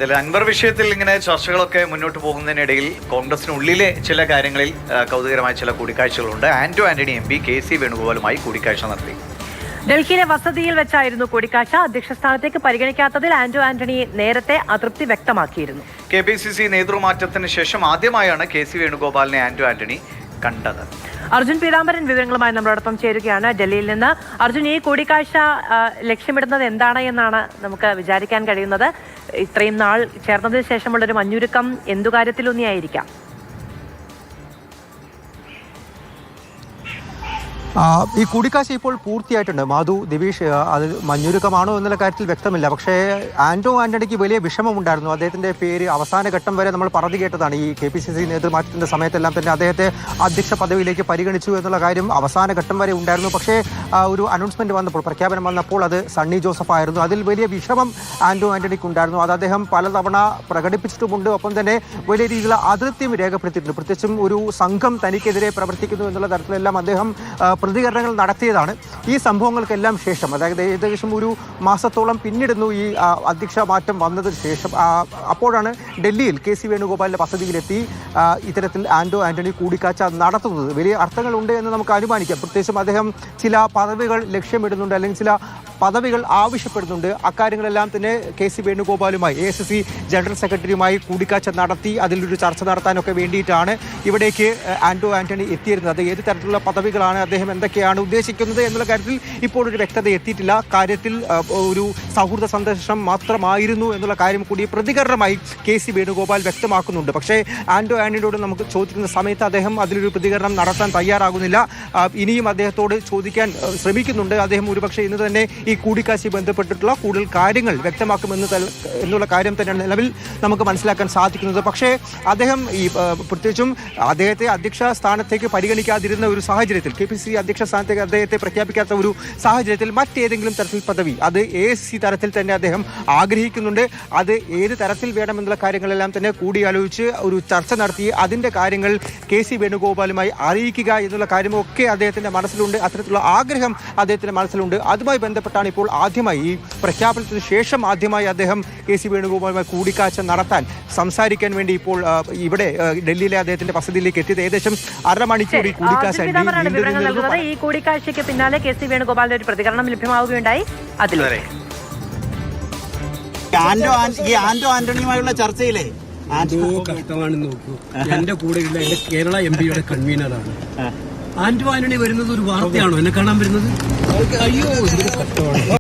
അൻവർ വിഷയത്തിൽ ഇങ്ങനെ ചർച്ചകളൊക്കെ മുന്നോട്ട് പോകുന്നതിനിടയിൽ കോൺഗ്രസിനുള്ളിലെ ചില കാര്യങ്ങളിൽ കൗതുകരമായ ചില കൂടിക്കാഴ്ചകളുണ്ട്. ആന്റണി എം പി KC വേണുഗോപാലുമായി കൂടിക്കാഴ്ച നടത്തി. ഡൽഹിയിലെ വസതിയിൽ വെച്ചായിരുന്നു കൂടിക്കാഴ്ച. അധ്യക്ഷ സ്ഥാനത്തേക്ക് പരിഗണിക്കാത്തതിൽ ആന്റണി നേരത്തെ അതൃപ്തി വ്യക്തമാക്കിയിരുന്നു. KPCC നേതൃമാറ്റത്തിന് ശേഷം ആദ്യമായാണ് KC വേണുഗോപാലിനെ ആന്റണി കണ്ടത്. അർജുൻ പീതാംബരൻ വിവരങ്ങളുമായി നമ്മളോടൊപ്പം ചേരുകയാണ് ഡൽഹിയിൽ നിന്ന്. അർജുൻ, ഈ കൂടിക്കാഴ്ച ലക്ഷ്യമിടുന്നത് എന്താണ് എന്നാണ് നമുക്ക് വിചാരിക്കാൻ കഴിയുന്നത്? ഇത്രയും നാൾ ചേർന്നതിന് ശേഷമുള്ളൊരു മഞ്ഞുരുക്കം എന്തു കാര്യത്തിലൊന്നിയായിരിക്കാം? ഈ കൂടിക്കാഴ്ച ഇപ്പോൾ പൂർത്തിയായിട്ടുണ്ട്. മാധു, ദിവേഷ്, അത് മഞ്ഞുരുക്കമാണോ എന്നുള്ള കാര്യത്തിൽ വ്യക്തമില്ല. പക്ഷേ ആന്റണിക്ക് വലിയ വിഷമമുണ്ടായിരുന്നു. അദ്ദേഹത്തിൻ്റെ പേര് അവസാന ഘട്ടം വരെ നമ്മൾ പറഞ്ഞു കേട്ടതാണ്. ഈ KPCC നേതൃമാറ്റത്തിൻ്റെ സമയത്തെല്ലാം തന്നെ അദ്ദേഹത്തെ അധ്യക്ഷ പദവിയിലേക്ക് പരിഗണിച്ചു എന്നുള്ള കാര്യം അവസാന ഘട്ടം വരെ ഉണ്ടായിരുന്നു. പക്ഷേ ഒരു അനൗൺസ്മെൻറ്റ് വന്നപ്പോൾ, പ്രഖ്യാപനം വന്നപ്പോൾ അത് സണ്ണി ജോസഫ് ആയിരുന്നു. അതിൽ വലിയ വിഷമം ആന്റണിക്ക് ഉണ്ടായിരുന്നു. അത് അദ്ദേഹം പലതവണ പ്രകടിപ്പിച്ചിട്ടുമുണ്ട്. ഒപ്പം തന്നെ വലിയ രീതിയിലുള്ള അതൃപ്തിയും രേഖപ്പെടുത്തിയിട്ടുണ്ട്. പ്രത്യേകിച്ചും ഒരു സംഘം തനിക്കെതിരെ പ്രവർത്തിക്കുന്നു എന്നുള്ള തരത്തിലെല്ലാം അദ്ദേഹം പ്രതികരണങ്ങൾ നടത്തിയതാണ്. ഈ സംഭവങ്ങൾക്കെല്ലാം ശേഷം, അതായത് ഏകദേശം ഒരു മാസത്തോളം പിന്നിടുന്നു ഈ അധ്യക്ഷ മാറ്റം വന്നതിന് ശേഷം, അപ്പോഴാണ് ഡൽഹിയിൽ KC വേണുഗോപാലിൻ്റെ വസതിയിലെത്തി ഇത്തരത്തിൽ ആന്റണി കൂടിക്കാഴ്ച നടത്തുന്നത്. വലിയ അർത്ഥങ്ങളുണ്ട് എന്ന് നമുക്ക് അനുമാനിക്കാം. പ്രത്യേകിച്ചും അദ്ദേഹം ചില പദവികൾ ലക്ഷ്യമിടുന്നുണ്ട്, അല്ലെങ്കിൽ ചില പദവികൾ ആവശ്യപ്പെടുന്നുണ്ട്. അക്കാര്യങ്ങളെല്ലാം തന്നെ KC വേണുഗോപാലുമായി, AICC ജനറൽ സെക്രട്ടറിയുമായി കൂടിക്കാഴ്ച നടത്തി അതിലൊരു ചർച്ച നടത്താനൊക്കെ വേണ്ടിയിട്ടാണ് ഇവിടേക്ക് ആന്റണി എത്തിയിരുന്നത്. അത് ഏത് തരത്തിലുള്ള പദവികളാണ്, അദ്ദേഹം എന്തൊക്കെയാണ് ഉദ്ദേശിക്കുന്നത് എന്നുള്ള കാര്യത്തിൽ ഇപ്പോൾ ഒരു വ്യക്തത എത്തിയിട്ടില്ല. കാര്യത്തിൽ ഒരു സൗഹൃദ സന്ദർശനം മാത്രമായിരുന്നു എന്നുള്ള കാര്യം കൂടി പ്രതികരണമായി KC വേണുഗോപാൽ വ്യക്തമാക്കുന്നുണ്ട്. പക്ഷേ ആന്റണിയോട് നമുക്ക് ചോദിക്കുന്ന സമയത്ത് അദ്ദേഹം അതിലൊരു പ്രതികരണം നടത്താൻ തയ്യാറാകുന്നില്ല. ഇനിയും അദ്ദേഹത്തോട് ചോദിക്കാൻ ശ്രമിക്കുന്നുണ്ട്. അദ്ദേഹം ഒരുപക്ഷെ ഇന്ന് തന്നെ ഈ കൂടിക്കാഴ്ച ബന്ധപ്പെട്ടിട്ടുള്ള കൂടുതൽ കാര്യങ്ങൾ വ്യക്തമാക്കുമെന്നുള്ള കാര്യം തന്നെയാണ് നിലവിൽ നമുക്ക് മനസ്സിലാക്കാൻ സാധിക്കുന്നത്. പക്ഷേ അദ്ദേഹം പ്രത്യേകിച്ചും അദ്ദേഹത്തെ അധ്യക്ഷ സ്ഥാനത്തേക്ക് പരിഗണിക്കാതിരുന്ന ഒരു സാഹചര്യത്തിൽ, KPCC അധ്യക്ഷ സ്ഥാനത്തേക്ക് അദ്ദേഹത്തെ പ്രഖ്യാപിക്കാത്ത ഒരു സാഹചര്യത്തിൽ മറ്റേതെങ്കിലും തരത്തിൽ പദവി, അത് AICC തരത്തിൽ തന്നെ അദ്ദേഹം ആഗ്രഹിക്കുന്നുണ്ട്. അത് ഏത് തരത്തിൽ വേണമെന്നുള്ള കാര്യങ്ങളെല്ലാം തന്നെ കൂടിയാലോചിച്ച് ഒരു ചർച്ച നടത്തി അതിൻ്റെ കാര്യങ്ങൾ KC വേണുഗോപാലുമായി അറിയിക്കുക എന്നുള്ള കാര്യമൊക്കെ അദ്ദേഹത്തിൻ്റെ മനസ്സിലുണ്ട്. അത്തരത്തിലുള്ള ആഗ്രഹം അദ്ദേഹത്തിൻ്റെ മനസ്സിലുണ്ട്. അതുമായി ബന്ധപ്പെട്ടാണ് ഇപ്പോൾ ആദ്യമായി, ഈ പ്രഖ്യാപനത്തിന് ശേഷം ആദ്യമായി അദ്ദേഹം KC വേണുഗോപാലുമായി കൂടിക്കാഴ്ച നടത്താൻ, സംസാരിക്കാൻ വേണ്ടി ഇപ്പോൾ ഇവിടെ ഡൽഹിയിലെ അദ്ദേഹത്തിന്റെ വസതിയിലേക്ക് എത്തിയത്. ഏകദേശം അരമണിക്കൂർ ഈ കൂടിക്കാഴ്ച. ഈ കൂടിക്കാഴ്ചയ്ക്ക് പിന്നാലെ KC വേണുഗോപാലിന്റെ ഒരു പ്രതികരണം ലഭ്യമാവുകയുണ്ടായി. അതിലൂടെ ആന്റണിയുമായുള്ള ചർച്ചയിലെ കഷ്ടമാണെന്ന് നോക്കൂ. എന്റെ കൂടെ ഉള്ള എന്റെ കേരള MP യുടെ കൺവീനറാണ് ആന്റണി വരുന്നത്. ഒരു വാർത്തയാണോ എന്നെ കാണാൻ വരുന്നത്? അയ്യോ, കഷ്ടമാണ്.